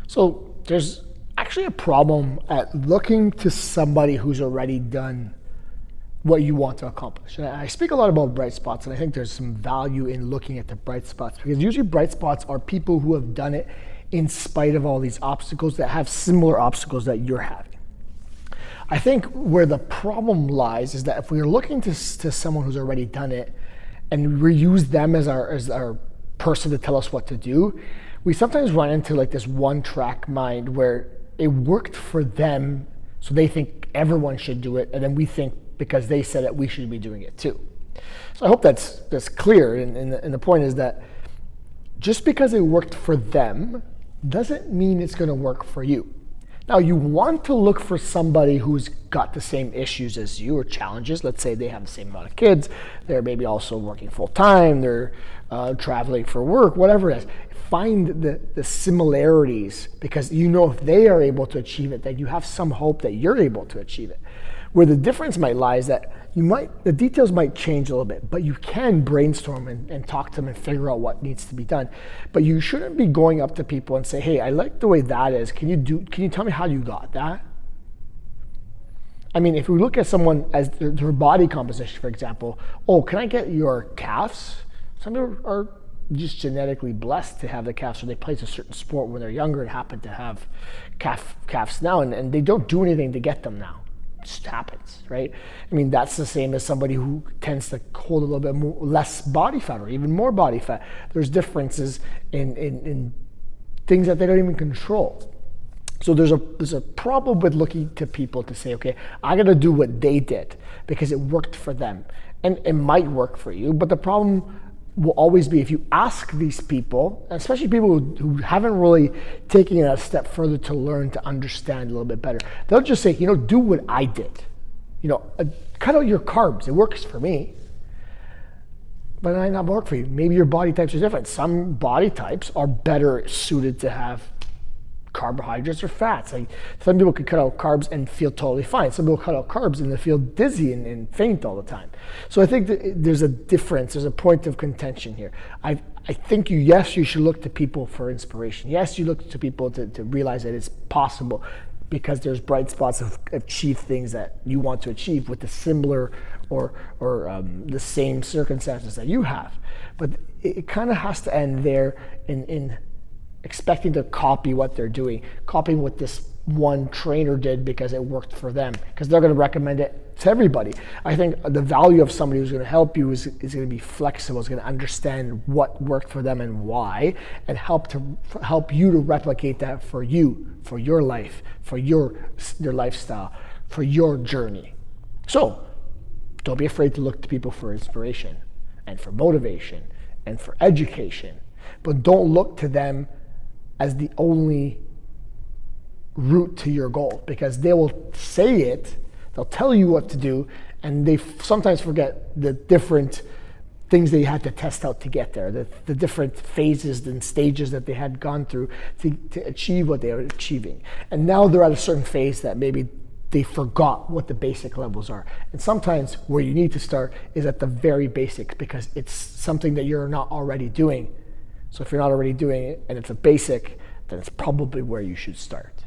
So there's actually a problem at looking to somebody who's already done what you want to accomplish. And I speak a lot about bright spots, and I think there's some value in looking at the bright spots, because usually bright spots are people who have done it in spite of all these obstacles, that have similar obstacles that you're having. I think where the problem lies is that if we're looking to someone who's already done it and we use them as our person to tell us what to do, we sometimes run into like this one-track mind where it worked for them, so they think everyone should do it, and then we think because they said it, we should be doing it too. So I hope that's clear, and the point is that just because it worked for them doesn't mean it's going to work for you. Now, you want to look for somebody who's got the same issues as you or challenges. Let's say they have the same amount of kids, they're maybe also working full time, they're traveling for work, whatever it is. Find the similarities, because you know if they are able to achieve it, that you have some hope that you're able to achieve it. Where the difference might lie is that the details might change a little bit, but you can brainstorm and talk to them and figure out what needs to be done. But you shouldn't be going up to people and say, hey, I like the way that is. Can you tell me how you got that? I mean, if we look at someone as their body composition, for example, oh, can I get your calves? Some people are just genetically blessed to have the calves, so they play a certain sport when they're younger and happen to have calves now, and they don't do anything to get them now. It just happens, right? I mean, that's the same as somebody who tends to hold a little bit less body fat or even more body fat. There's differences in things that they don't even control. So there's a problem with looking to people to say, okay, I got to do what they did because it worked for them, and it might work for you. But the problem will always be if you ask these people, especially people who haven't really taken it a step further to learn to understand a little bit better, they'll just say, do what I did. Cut out your carbs. It works for me. But it might not work for you. Maybe your body types are different. Some body types are better suited to have carbohydrates or fats. Like some people could cut out carbs and feel totally fine. Some people cut out carbs and they feel dizzy and faint all the time. So I think that there's a difference. There's a point of contention here. I think you should look to people for inspiration. Yes, you look to people to realize that it's possible, because there's bright spots of achieve things that you want to achieve with the similar or the same circumstances that you have. But it kind of has to end there in expecting to copy what they're doing, copying what this one trainer did because it worked for them, because they're going to recommend it to everybody. I think the value of somebody who's going to help you is going to be flexible, is going to understand what worked for them and why, and help you to replicate that for you, for your life, for your lifestyle, for your journey. So don't be afraid to look to people for inspiration and for motivation and for education, but don't look to them as the only route to your goal, because they will say it, they'll tell you what to do, and they sometimes forget the different things they had to test out to get there, the different phases and stages that they had gone through to achieve what they were achieving. And now they're at a certain phase that maybe they forgot what the basic levels are. And sometimes where you need to start is at the very basics, because it's something that you're not already doing. So if you're not already doing it and it's a basic, then it's probably where you should start.